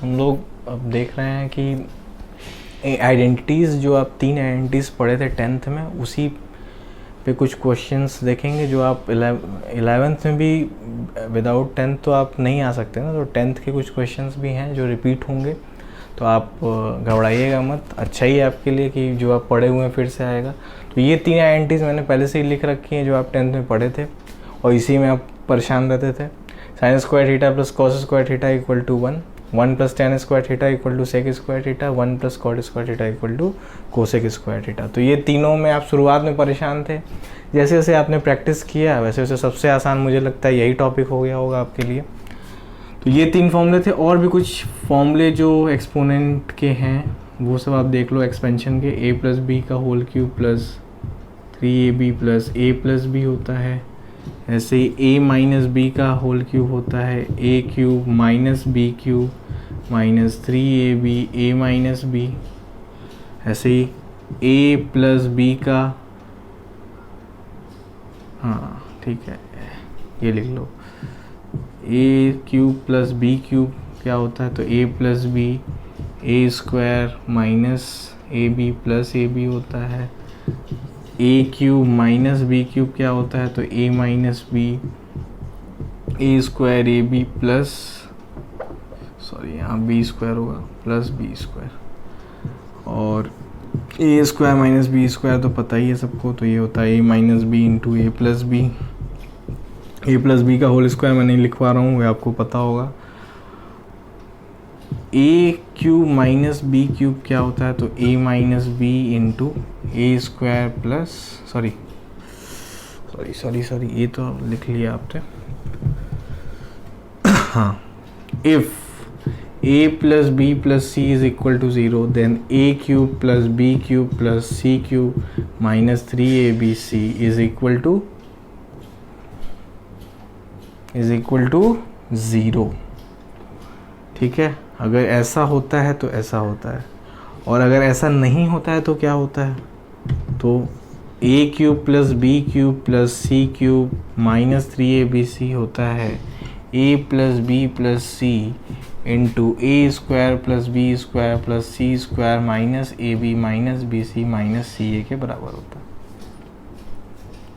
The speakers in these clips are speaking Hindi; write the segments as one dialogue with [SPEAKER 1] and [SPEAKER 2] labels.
[SPEAKER 1] हम लोग अब देख रहे हैं कि आइडेंटिटीज़ जो आप 3 आइडेंटिटीज़ पढ़े थे 10th में, उसी पे कुछ क्वेश्चंस देखेंगे जो आप 11th में भी विदाउट 10th तो आप नहीं आ सकते ना, तो 10th के कुछ क्वेश्चंस भी हैं जो रिपीट होंगे। तो आप घबराइएगा मत, अच्छा ही है आपके लिए कि जो आप पढ़े हुए हैं फिर से आएगा। तो ये 3 आइडेंटिटीज़ मैंने पहले से ही लिख रखी हैं जो आप 10th में पढ़े थे और इसी में आप परेशान रहते थे। Sine square theta plus cos square theta equal to 1 plus tan square theta equal to sec square theta, 1 plus cot square theta equal to cosec square theta. तो ये तीनों में आप शुरुआत में परेशान थे। जैसे जैसे आपने प्रैक्टिस किया वैसे वैसे सबसे आसान मुझे लगता है यही टॉपिक हो गया होगा आपके लिए। तो ये 3 फॉर्मूले थे, और भी कुछ फॉर्मूले जो एक्सपोनेंट के हैं वो सब आप देख लो। एक्सपेंशन के a प्लस बी का whole cube plus 3ab plus a plus b होता है। ऐसे ही a माइनस बी का होल क्यूब होता है a cube minus b cube minus 3ab a minus b. ऐसे ही a प्लस बी का, हाँ ठीक है ये लिख लो, a cube plus B cube क्या होता है, तो a plus b a square minus A b plus a b होता है। a cube minus b cube क्या होता है, तो a minus b a square a b plus, sorry यहाँ बी स्क्वायर होगा प्लस बी स्क्वायर। और a square minus b square तो पता ही है सबको, तो ये होता है a minus b into a plus b. A plus b का होल स्क्वायर मैं नहीं लिखवा रहा हूँ, वो आपको पता होगा। a cube minus b cube क्या होता है, तो a minus b into A square plus, sorry ये तो लिख लिया आपने। हाँ, if a plus B plus c is equal to 0 then a cube plus B cube plus C cube minus 3abc is equal to 0। ठीक है, अगर ऐसा होता है तो ऐसा होता है, और अगर ऐसा नहीं होता है तो क्या होता है, तो a cube plus B cube plus C cube minus 3abc होता है a plus B plus C into A square plus B square plus C square minus A B minus B C minus C A के बराबर होता है।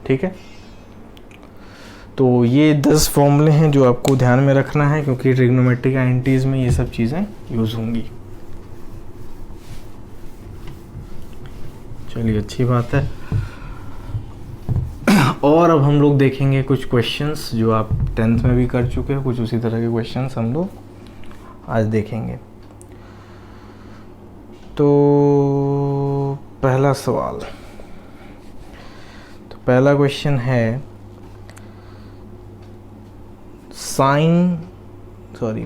[SPEAKER 1] ठीक है, तो ये 10 फॉर्मूले हैं जो आपको ध्यान में रखना है, क्योंकि ट्रिग्नोमेट्रिक आइडेंटिटीज में ये सब चीज़ें यूज़ होंगी। चलिए अच्छी बात है। और अब हम लोग देखेंगे कुछ क्वेश्चंस जो आप 10th में भी कर चुके हो, कुछ उसी तरह के क्वेश्चंस हम लोग आज देखेंगे। तो पहला सवाल, तो पहला क्वेश्चन है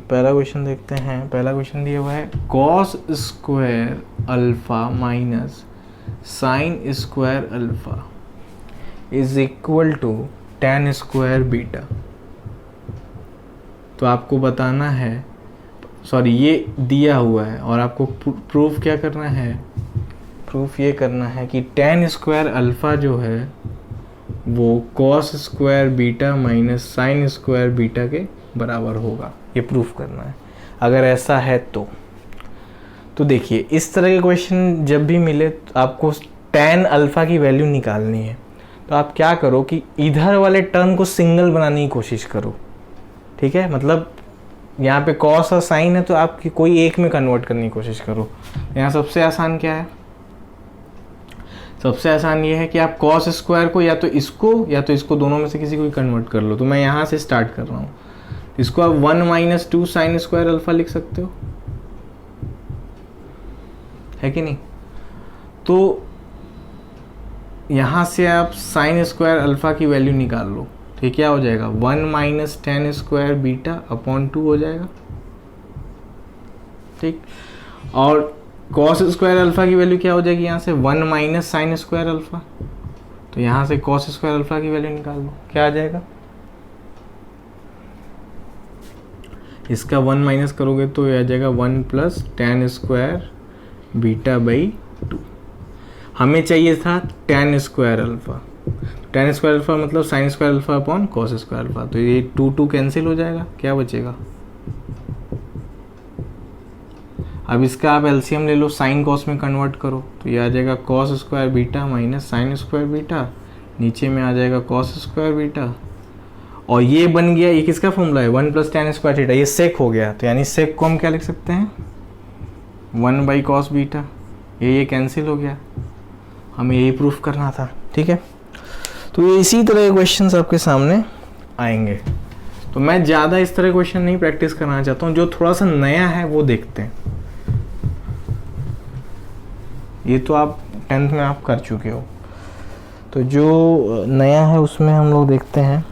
[SPEAKER 1] पहला क्वेश्चन देखते हैं। पहला क्वेश्चन दिया हुआ है cos square alpha minus sine square alpha is equal to tan square beta. तो आपको बताना है, ये दिया हुआ है और आपको प्रूफ क्या करना है, प्रूफ ये करना है कि tan स्क्वायर अल्फा जो है वो cos square beta minus sine square beta के बराबर होगा, ये प्रूफ करना है। अगर ऐसा है तो देखिए इस तरह के क्वेश्चन जब भी मिले तो आपको tan अल्फा की वैल्यू निकालनी है। तो आप क्या करो कि इधर वाले टर्म को सिंगल बनाने की कोशिश करो। ठीक है, मतलब यहाँ पे cos और साइन है तो आप कोई एक में कन्वर्ट करने की कोशिश करो। यहाँ सबसे आसान क्या है, सबसे आसान ये है कि आप cos स्क्वायर को या तो इसको दोनों में से किसी को भी कन्वर्ट कर लो। तो मैं यहाँ से स्टार्ट कर रहा हूँ, इसको आप 1 माइनस 2 साइन स्क्वायर अल्फा लिख सकते हो, है कि नहीं। तो यहाँ से आप साइन स्क्वायर अल्फा की वैल्यू निकाल लो, ठीक, क्या हो जाएगा 1 minus tan square beta upon 2 हो जाएगा। ठीक, और cos स्क्वायर अल्फा की वैल्यू क्या हो जाएगी, यहाँ से 1 माइनस साइन स्क्वायर अल्फा। तो यहाँ से cos स्क्वायर अल्फा की वैल्यू निकाल लो, क्या आ जाएगा, इसका 1 माइनस करोगे तो ये आ जाएगा 1 plus tan square beta by 2। हमें चाहिए था tan square alpha, tan square alpha मतलब sine square alpha upon cos square alpha. तो ये 2 कैंसिल हो जाएगा, क्या बचेगा अब इसका आप एलसीएम ले लो, साइन कॉस में कन्वर्ट करो तो ये आ जाएगा cos square beta minus sine square beta, नीचे में आ जाएगा कॉस स्क्वायर बीटा, और ये बन गया, ये किसका फॉर्मूला है 1 + tan स्क्वायर थीटा, ये सेक हो गया, तो यानी सेक को हम क्या लिख सकते हैं 1/cos बीटा, ये कैंसिल हो गया, हमें यही प्रूफ करना था। ठीक है, तो ये इसी तरह के क्वेश्चंस आपके सामने आएंगे। तो मैं ज़्यादा इस तरह क्वेश्चन नहीं प्रैक्टिस करना चाहता हूँ, जो थोड़ा सा नया है वो देखते हैं। ये तो आप 10th में आप कर चुके हो, तो जो नया है उसमें हम लोग देखते हैं।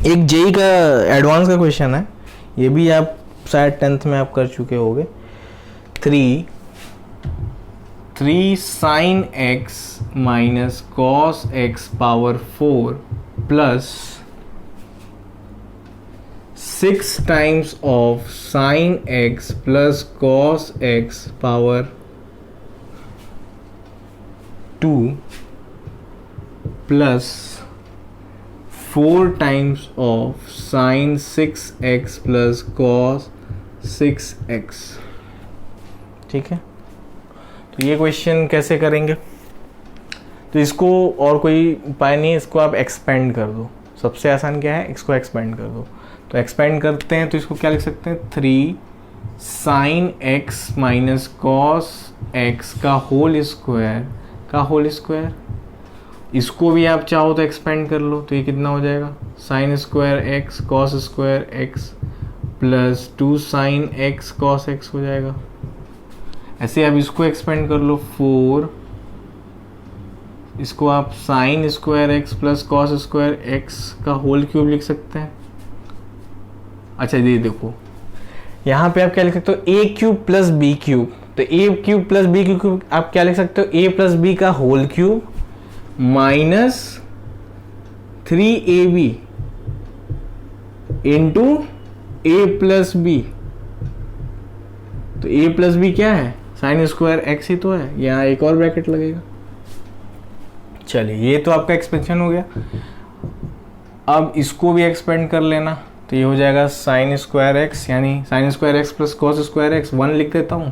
[SPEAKER 1] एक जेई का एडवांस का क्वेश्चन है, ये भी आप शायद 10th में आप कर चुके होगे। 3 sin x minus cos x power 4 plus 6 times of sin x plus cos x power 2 plus 4 times of sin 6x plus cos 6x। ठीक है, तो ये क्वेश्चन कैसे करेंगे, तो इसको और कोई उपाय नहीं है, इसको आप एक्सपेंड कर दो। सबसे आसान क्या है, इसको एक्सपेंड कर दो। तो एक्सपेंड करते हैं तो इसको क्या लिख सकते हैं 3 sin x minus cos x का होल स्क्वायर, इसको भी आप चाहो तो एक्सपेंड कर लो, तो ये कितना हो जाएगा sin square x cos square x plus 2 sin x cos x हो जाएगा। ऐसे आप इसको एक्सपेंड कर लो 4, इसको आप sin square x plus cos square x का होल क्यूब लिख सकते हैं। अच्छा ये देखो, यहाँ पे आप क्या लिख सकते हो a cube plus b cube, तो a cube plus b cube आप क्या लिख सकते हो a प्लस b का whole cube minus 3ab into a plus b, तो a प्लस b क्या है साइन स्क्वायर x ही तो है, यहाँ एक और ब्रैकेट लगेगा। चलिए ये तो आपका एक्सपेंशन हो गया, अब इसको भी एक्सपेंड कर लेना, तो ये हो जाएगा साइन स्क्वायर x यानी sign square x plus cos square x 1 लिख देता हूँ,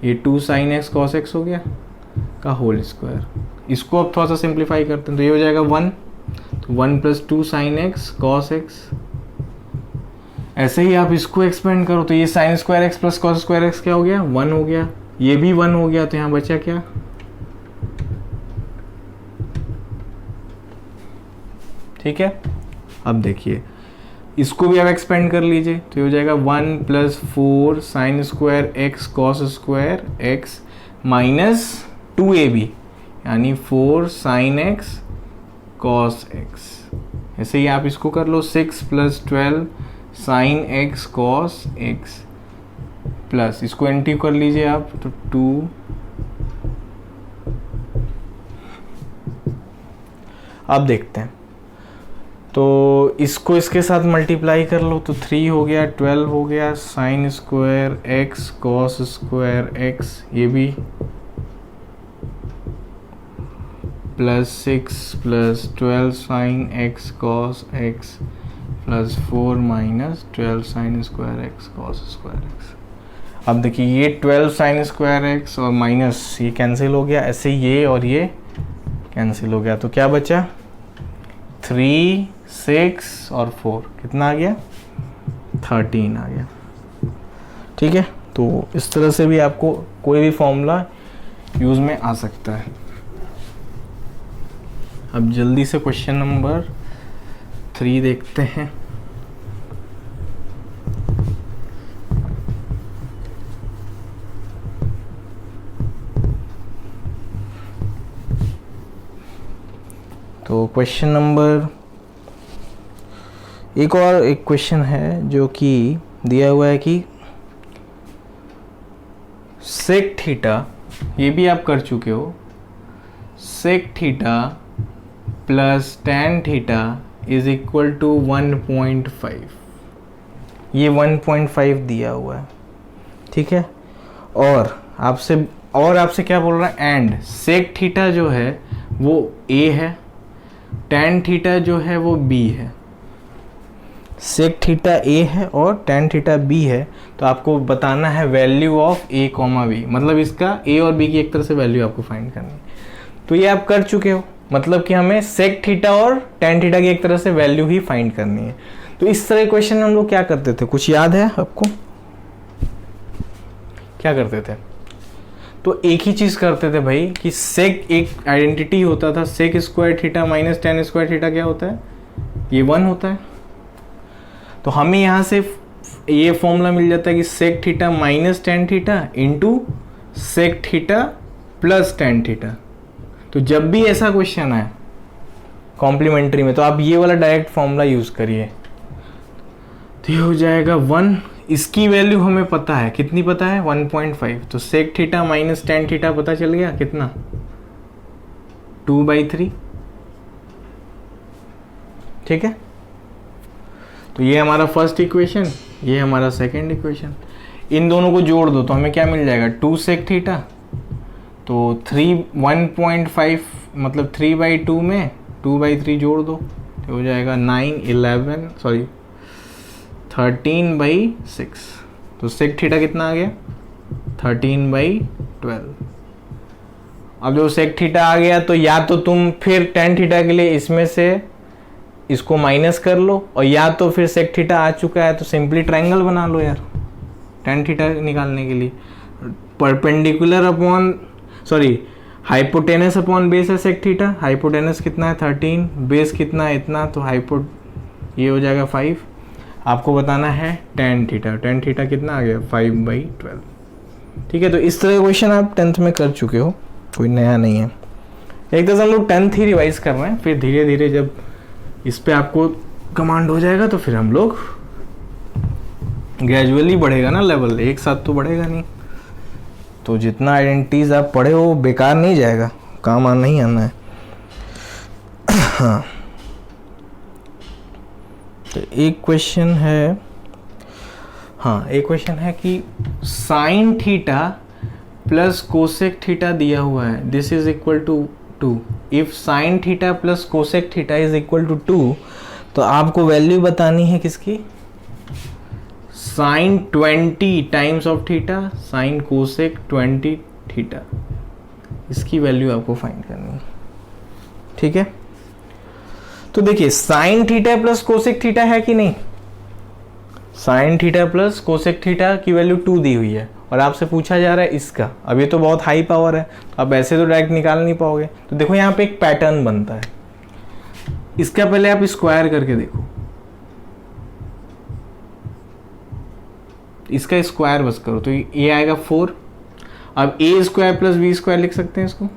[SPEAKER 1] ये 2 sin x cos x हो गया का होल स्क्वायर। इसको अब थोड़ा सा सिंप्लीफाई करते हैं तो ये हो जाएगा 1, तो 1 plus 2 sin x cos x। ऐसे ही आप इसको एक्सपेंड करो तो ये sign square x plus cos square x क्या हो गया 1 हो गया, ये भी 1 हो गया, तो यहाँ बचा क्या ठीक है। अब देखिए इसको भी आप एक्सपेंड कर लीजिए, तो ये हो जाएगा 1 plus 4 sign square x cos square x minus 2ab यानी 4 sin x cos x। ऐसे ही आप इसको कर लो 6 plus 12 sin x cos x plus इसको एंटी कर लीजिए आप, तो 2 अब देखते हैं, तो इसको इसके साथ मल्टीप्लाई कर लो तो 3 हो गया 12 हो गया sine square x cos square x, ये भी plus 6 plus 12 sine x cos x plus 4 minus 12 sine square x cos square x। अब देखिए ये 12 साइन स्क्वायर x और माइनस ये कैंसिल हो गया, ऐसे ये और ये कैंसिल हो गया, तो क्या बचा 3 6 और 4 कितना आ गया 13 आ गया। ठीक है, तो इस तरह से भी आपको कोई भी फॉर्मूला यूज में आ सकता है। अब जल्दी से क्वेश्चन नंबर 3 देखते हैं। तो क्वेश्चन नंबर एक क्वेश्चन है जो कि दिया हुआ है कि सेक थीटा, ये भी आप कर चुके हो, sec theta plus tan theta is equal to 1.5, ये 1.5 दिया हुआ है। ठीक है, और आपसे क्या बोल रहा है, एंड सेक थीटा जो है वो a है, टैन थीटा जो है वो b है। सेक थीटा ए है और टेन थीटा बी है, तो आपको बताना है value of a comma b, मतलब इसका ए और बी की एक तरह से वैल्यू आपको फाइंड करनी है। तो ये आप कर चुके हो, मतलब कि हमें सेक थीटा और टेन थीटा की एक तरह से वैल्यू ही फाइंड करनी है। तो इस तरह क्वेश्चन में हम लोग क्या करते थे, कुछ याद है आपको क्या करते थे? तो एक ही चीज करते थे भाई कि सेक एक आइडेंटिटी होता था, sec square theta minus tan square theta क्या होता है, ये 1 होता है। तो हमें यहाँ से ये फॉर्मूला मिल जाता है कि sec theta minus tan theta into sec theta plus tan theta. तो जब भी ऐसा क्वेश्चन आए कॉम्प्लीमेंट्री में, तो आप ये वाला डायरेक्ट फॉर्मूला यूज करिए। तो ये हो जाएगा 1, इसकी वैल्यू हमें पता है, कितनी पता है, 1.5। तो sec theta minus tan theta पता चल गया कितना, 2/3। ठीक है, तो ये हमारा फर्स्ट इक्वेशन, ये हमारा सेकेंड इक्वेशन। इन दोनों को जोड़ दो तो हमें क्या मिल जाएगा, 2 सेक थीटा। तो 1.5 मतलब 3/2 में 2/3 जोड़ दो तो हो जाएगा 13/6। तो सेक थीटा कितना आ गया, 13/12। अब जो सेक थीटा आ गया तो या तो तुम फिर टेन थीटा के लिए इसमें से इसको माइनस कर लो, और या तो फिर सेक थीटा आ चुका है तो सिंपली ट्रायंगल बना लो यार टेन थीटा निकालने के लिए। Perpendicular upon hypotenuse upon base है सेक थीटा, हाइपोटेनस कितना है 13, बेस कितना है इतना, तो ये हो जाएगा 5। आपको बताना है टेन थीटा, टेन थीटा कितना आ गया 5/12। ठीक है, तो इस तरह क्वेश्चन आप 10th में कर चुके हो, कोई नया नहीं है। एक तरह से हम लोग 10th ही रिवाइज कर रहे हैं, फिर धीरे धीरे जब इस पे आपको कमांड हो जाएगा तो फिर हम लोग ग्रेजुअली बढ़ेगा ना लेवल, एक साथ तो बढ़ेगा नहीं। तो जितना आइडेंटिटीज आप पढ़े हो बेकार नहीं जाएगा, काम आना ही आना है। हाँ, तो एक क्वेश्चन है, हाँ एक क्वेश्चन है कि sine theta plus cosec theta दिया हुआ है, this is equal to 2। If sine theta plus cosec theta is equal to 2, तो आपको वैल्यू बतानी है किसकी, sine 20 times of theta, sine cosec 20 theta, इसकी वैल्यू आपको फाइंड करनी है। ठीक है, तो देखिए sine theta plus cosec theta है कि नहीं, sine theta plus cosec theta की वैल्यू 2 दी हुई है और आपसे पूछा जा रहा है इसका। अब ये तो बहुत हाई पावर है, तो आप ऐसे तो डायरेक्ट निकाल नहीं पाओगे। तो देखो यहाँ पे एक पैटर्न बनता है, इसका पहले आप स्क्वायर करके देखो, इसका स्क्वायर बस करो तो ये आएगा 4। अब ए स्क्वायर प्लस बी स्क्वायर लिख सकते हैं इसको,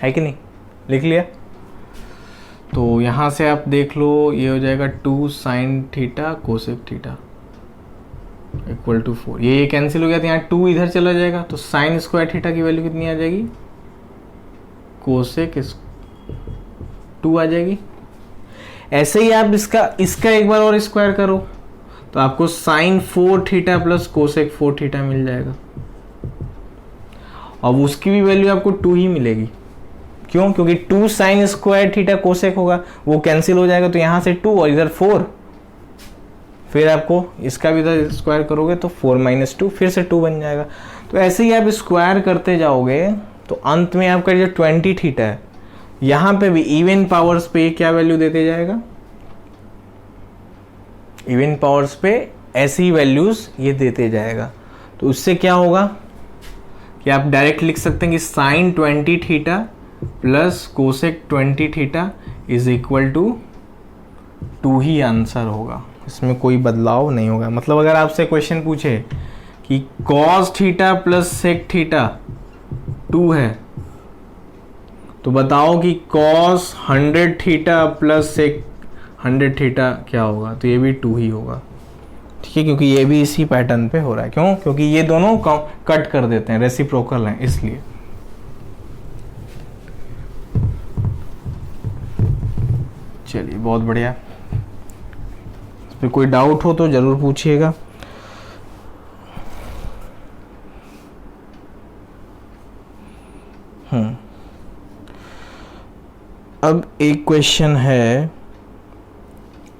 [SPEAKER 1] है कि नहीं, लिख लिया। तो यहां से आप देख लो ये हो जाएगा 2 sine theta cosec theta equal to 4। ये कैंसिल हो गया तो यहाँ 2 इधर चला जाएगा, तो साइन स्क्वायर थीटा की वैल्यू कितनी आ जाएगी, कोसेक 2 आ जाएगी। ऐसे ही आप इसका एक बार और स्क्वायर करो तो आपको sine 4 theta plus cosec 4 theta मिल जाएगा। अब उसकी भी वैल्यू आपको 2 ही मिलेगी, क्यों, क्योंकि 2 साइन स्क्वायर थीटा कोसेक होगा, वो कैंसिल हो जाएगा, तो यहां से 2 और इधर 4, फिर आपको इसका भी इधर स्क्वायर करोगे तो 4 - 2 फिर से 2 बन जाएगा। तो ऐसे ही आप स्क्वायर करते जाओगे तो अंत में आपका जो 20 थीटा है, यहां पे भी इवन पावर्स पे क्या वैल्यू देते जाएगा, इवन पावर्स पे ऐसी वैल्यूज ये देते जाएगा। तो उससे क्या होगा कि आप डायरेक्ट लिख सकते हैं कि sine 20 theta plus cosec 20 theta is equal to 2 ही आंसर होगा, इसमें कोई बदलाव नहीं होगा। मतलब अगर आपसे क्वेश्चन पूछे कि cos theta plus sec theta 2 है, तो बताओ कि cos 100 theta plus sec 100 theta क्या होगा, तो ये भी 2 ही होगा। ठीक है, क्योंकि ये भी इसी पैटर्न पे हो रहा है, क्यों, क्योंकि ये दोनों कट कर देते हैं, रेसिप्रोकल हैं इसलिए। चलिए बहुत बढ़िया, इस पर कोई डाउट हो तो जरूर पूछिएगा। अब एक क्वेश्चन है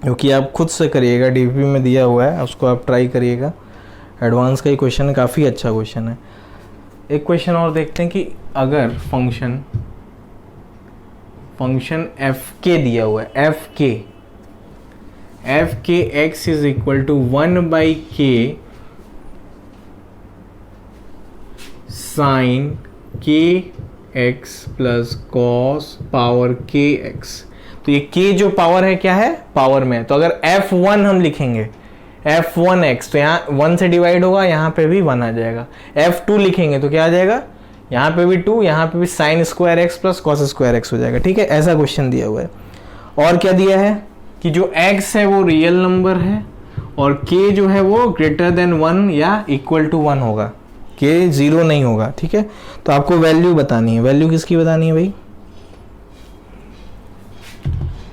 [SPEAKER 1] जो कि आप खुद से करिएगा, डीपी में दिया हुआ है, उसको आप ट्राई करिएगा। एडवांस का ही क्वेश्चन है, काफ़ी अच्छा क्वेश्चन है। एक क्वेश्चन और देखते हैं कि अगर फंक्शन एफ के दिया हुआ है, f k x is equal to 1/k sine k x plus cos power k x. तो ये k जो पावर है क्या है, पावर में। तो अगर f1 हम लिखेंगे f1x, तो यहाँ 1 से डिवाइड होगा, यहाँ पे भी 1 आ जाएगा। f2 लिखेंगे तो क्या आ जाएगा, यहाँ पे भी 2, यहाँ पे भी sign square x plus cos square x हो जाएगा। ठीक है, ऐसा क्वेश्चन दिया हुआ है। और क्या दिया है कि जो x है वो रियल नंबर है और k जो है वो ग्रेटर देन 1 या इक्वल टू 1 होगा, k 0 नहीं होगा। ठीक है, तो आपको वैल्यू बतानी है। वैल्यू किसकी बतानी है भाई,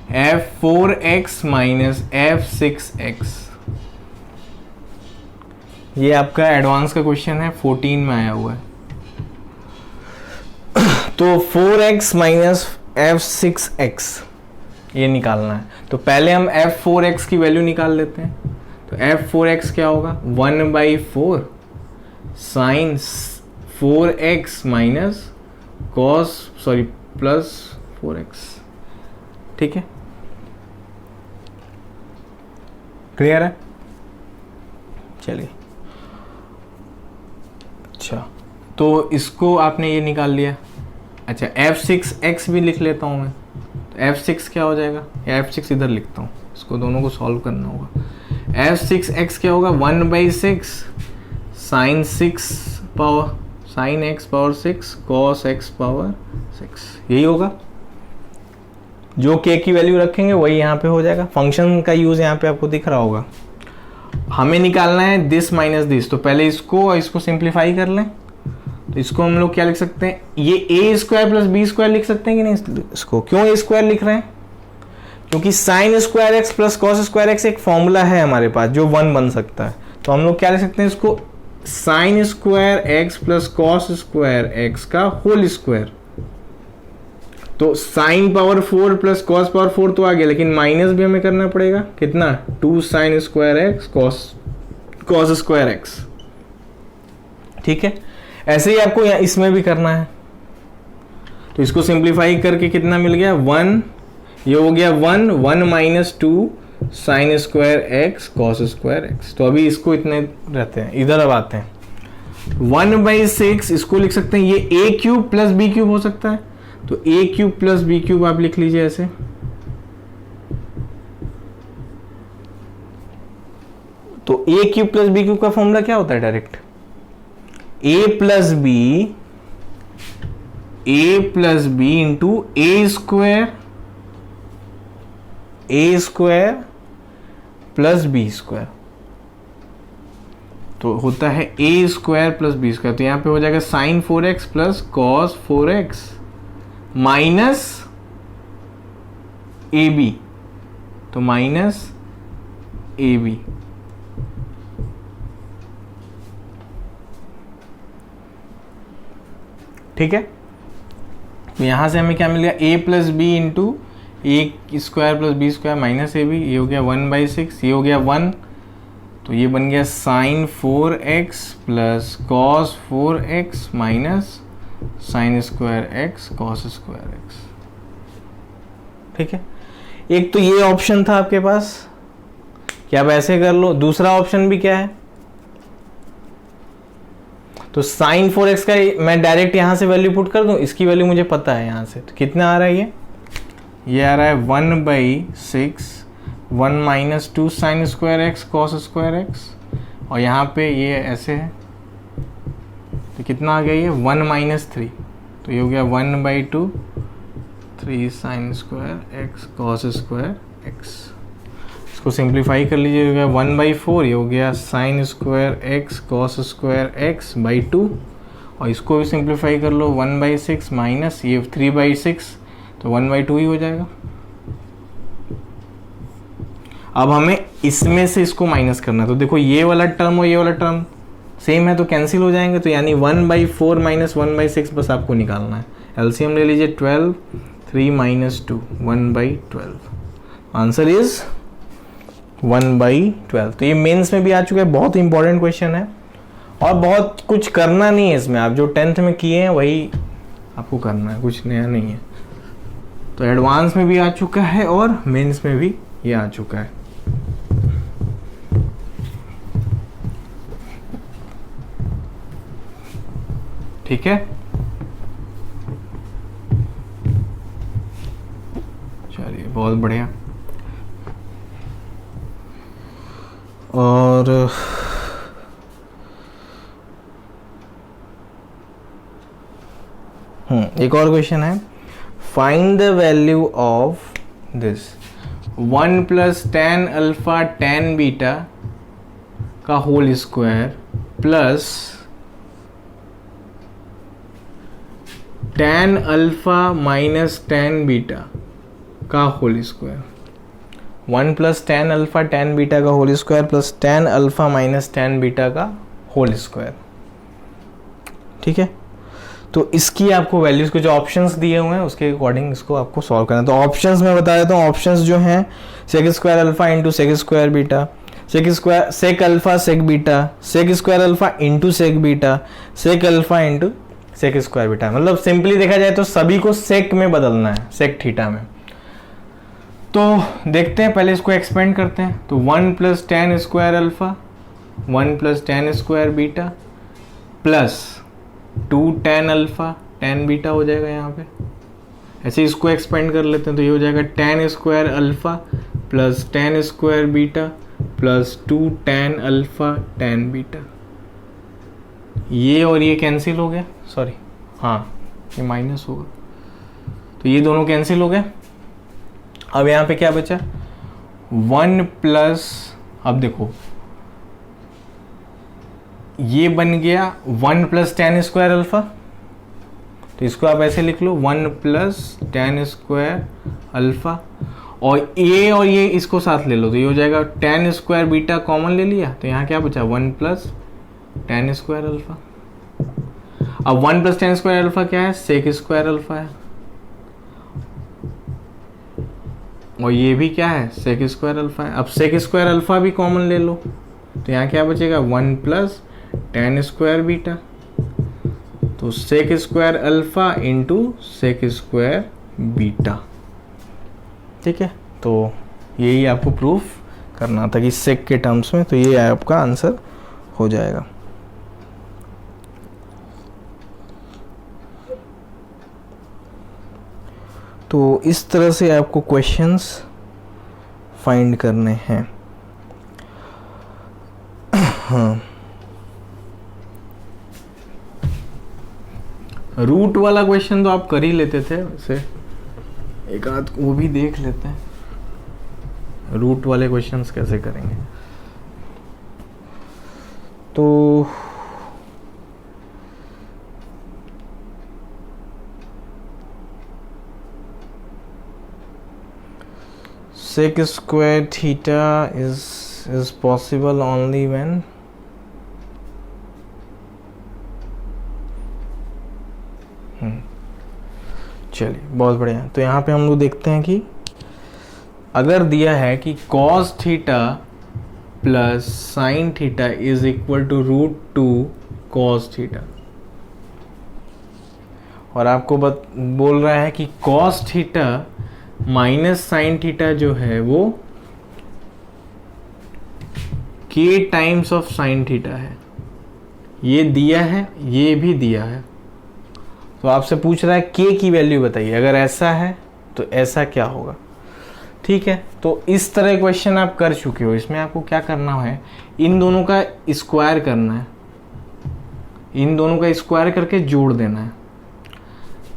[SPEAKER 1] f4x माइनस f6x। ये आपका एडवांस का क्वेश्चन है, 14 में आया हुआ है। तो 4x माइनस f6x ये निकालना है। तो पहले हम f4x की वैल्यू निकाल लेते हैं। तो f4x क्या होगा, 1/4 sign 4x minus plus 4x। ठीक है, क्लियर है। चलिए, अच्छा तो इसको आपने ये निकाल लिया। अच्छा f6x भी लिख लेता हूँ मैं। तो f6 क्या हो जाएगा, या f6 इधर लिखता हूँ, इसको दोनों को सॉल्व करना होगा। f6x क्या होगा, 1/6 sine 6 power sine x power 6 cos x power 6, यही होगा। जो k की वैल्यू रखेंगे वही यहाँ पे हो जाएगा। फंक्शन का यूज यहाँ पे आपको दिख रहा होगा। हमें निकालना है दिस माइनस दिस, तो पहले इसको सिंप्लीफाई कर लें। तो इसको हम लोग क्या लिख सकते हैं, ये a square plus B square लिख सकते हैं कि नहीं। इसको क्यों a स्क्वायर लिख रहे हैं, क्योंकि sign square x plus cos square x एक फॉर्मूला है हमारे पास जो 1 बन सकता है। तो हम लोग क्या लिख सकते हैं, इसको sign square x plus cos square x का होल स्क्वायर। तो sine power 4 plus cos power 4 तो आ गया, लेकिन माइनस भी हमें करना पड़ेगा। कितना, 2 sign square x cos square x. ठीक है, ऐसे ही आपको इसमें भी करना है। तो इसको सिंप्लीफाई करके कितना मिल गया, 1, ये हो गया 1 minus 2 sign square x cos square x. तो अभी इसको इतने रहते हैं, इधर अब आते हैं 1/6। इसको लिख सकते हैं, ये a cube plus B cube हो सकता है। तो a cube plus B cube आप लिख लीजिए ऐसे। तो a क्यूब प्लस बी क्यूब का फॉर्मूला क्या होता है, direct a plus b into A square plus B square. तो होता है a square plus B square. तो यहां पे हो जाएगा sine 4x plus cos 4x minus ए बी, तो माइनस ए बी। ठीक है, तो यहां से हमें क्या मिल गया, a plus b into A square plus B square minus A b, ये हो गया 1/6, ये हो गया 1। तो ये बन गया sine 4x plus cos 4x minus sine square x cos square x. ठीक है, एक तो ये ऑप्शन था आपके पास कि आप ऐसे कर लो। दूसरा ऑप्शन भी क्या है, तो साइन 4x का मैं डायरेक्ट यहां से वैल्यू पुट कर दूं, इसकी वैल्यू मुझे पता है यहां से। तो कितना आ रहा है, ये आ रहा है 1/6 1 minus 2 sign square x cos square x, और यहाँ पे ये ऐसे है। तो कितना आ गया, ये 1 माइनस 3, तो ये हो गया 1/2 3 sign square x cos square x. इसको सिंप्लीफाई कर लीजिए, हो गया 1/4, ये हो गया sine square x cos square x by 2, और इसको भी सिंप्लीफाई कर लो 1/6 माइनस ये 3/6, तो 1/2 ही हो जाएगा। अब हमें इसमें से इसको माइनस करना है। तो देखो ये वाला टर्म और ये वाला टर्म सेम है तो कैंसिल हो जाएंगे। तो यानी 1/4 माइनस 1/6 बस आपको निकालना है। एलसीएम ले लीजिए 12, 3 माइनस 2 1/12, आंसर इज 1/12। तो ये मेंस में भी आ चुका है, बहुत इंपॉर्टेंट क्वेश्चन है और बहुत कुछ करना नहीं है इसमें, आप जो 10th में किए हैं वही आपको करना है, कुछ नया नहीं है। तो एडवांस में भी आ चुका है और मेंस में भी ये आ चुका है। ठीक है, चलिए बहुत बढ़िया। और एक और क्वेश्चन है, find the value of this 1 plus tan alpha tan beta का whole square plus tan alpha minus tan beta का whole square. 1 plus tan alpha tan beta का whole square plus tan alpha minus tan beta का होल स्क्वायर। ठीक है, तो इसकी आपको वैल्यूज के जो ऑप्शंस दिए हुए हैं उसके अकॉर्डिंग इसको आपको सॉल्व करना है। तो ऑप्शंस में बता देता हूँ, ऑप्शंस जो हैं sec square alpha into sec square beta, sec alpha sec beta, sec square alpha into sec beta, sec alpha into sec square beta. मतलब सिंपली देखा जाए तो सभी को सेक में बदलना है, सेक थीटा में। तो देखते हैं, पहले इसको एक्सपेंड करते हैं। तो 1 plus tan square alpha 1 plus tan square beta plus 2 tan alpha tan beta हो जाएगा यहाँ पे। ऐसे इसको एक्सपेंड कर लेते हैं तो ये हो जाएगा tan square alpha plus tan square beta plus 2 tan alpha tan beta. ये और ये कैंसिल हो गया, सॉरी हाँ ये माइनस होगा, तो ये दोनों कैंसिल हो गए। अब यहाँ पे क्या बचा 1 प्लस, अब देखो ये बन गया 1 प्लस tan स्क्वायर अल्फा, तो इसको आप ऐसे लिख लो 1 प्लस tan स्क्वायर अल्फा, और ये इसको साथ ले लो तो ये हो जाएगा tan स्क्वायर बीटा कॉमन ले लिया तो यहाँ क्या बचा 1 प्लस tan स्क्वायर अल्फा। अब 1 प्लस tan स्क्वायर अल्फा क्या है, सेक स्क्वायर अल्फा है, और ये भी क्या है सेक स्क्वायर अल्फा है। अब सेक स्क्वायर अल्फा भी कॉमन ले लो तो यहाँ क्या बचेगा 1 प्लस tan स्क्वायर बीटा, तो sec square alpha into sec square beta. ठीक है, तो यही आपको प्रूफ करना था कि सेक के टर्म्स में, तो ये आपका आंसर हो जाएगा। तो इस तरह से आपको क्वेश्चंस फाइंड करने हैं। हाँ, रूट वाला क्वेश्चन तो आप कर ही लेते थे, वैसे एक आध वो भी देख लेते हैं रूट वाले क्वेश्चंस कैसे करेंगे। तो sec square theta is possible only when चलिए बहुत बढ़िया। तो यहाँ पे हम लोग देखते हैं कि अगर दिया है कि cos theta plus sine theta is equal to √2 cos theta, और आपको बोल रहा है कि cos theta minus sine theta जो है वो k times of sine theta है, ये दिया है ये भी दिया है। तो आपसे पूछ रहा है k की वैल्यू बताइए, अगर ऐसा है तो ऐसा क्या होगा। ठीक है, तो इस तरह क्वेश्चन आप कर चुके हो, इसमें आपको क्या करना है, इन दोनों का स्क्वायर करना है, इन दोनों का स्क्वायर करके जोड़ देना है।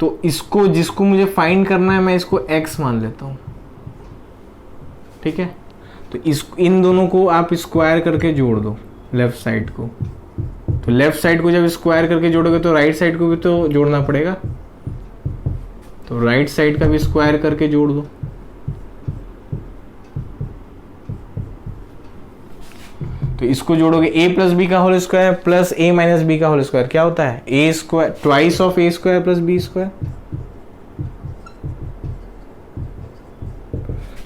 [SPEAKER 1] तो इसको जिसको मुझे फाइंड करना है मैं इसको x मान लेता हूँ। ठीक है, तो इन दोनों को आप स्क्वायर करके जोड़ दो लेफ्ट साइड को। तो लेफ्ट साइड को जब स्क्वायर करके जोड़ोगे तो राइट साइड को भी तो जोड़ना पड़ेगा, तो राइट साइड का भी स्क्वायर करके जोड़ दो। तो इसको जोड़ोगे a प्लस बी का whole square plus a minus b का होल स्क्वायर क्या होता है, a square twice of a square plus B square.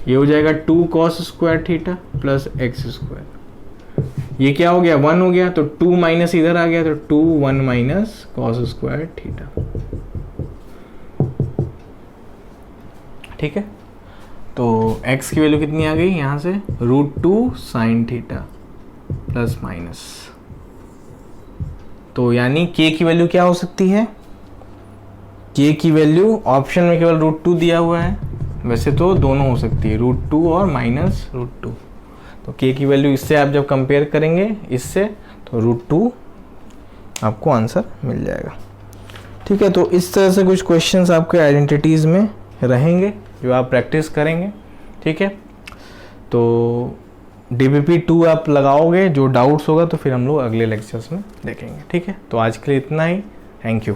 [SPEAKER 1] ये हो जाएगा 2 cos square theta plus x square, ये क्या हो गया 1 हो गया, तो 2 माइनस इधर आ गया, तो 2 1 माइनस कॉस स्क्वायर थीटा। ठीक है, तो x की वैल्यू कितनी आ गई यहाँ से, √2 साइन थीटा प्लस माइनस, तो यानी k की वैल्यू क्या हो सकती है, k की वैल्यू ऑप्शन में केवल √2 दिया हुआ है, वैसे तो दोनों हो सकती है √2 और माइनस √2, तो k की वैल्यू इससे आप जब कंपेयर करेंगे इससे, तो √2 आपको आंसर मिल जाएगा। ठीक है, तो इस तरह से कुछ क्वेश्चंस आपके आइडेंटिटीज़ में रहेंगे जो आप प्रैक्टिस करेंगे। ठीक है, तो DBP 2 आप लगाओगे, जो डाउट्स होगा तो फिर हम लोग अगले लेक्चर्स में देखेंगे। ठीक है, तो आज के लिए इतना ही, थैंक यू।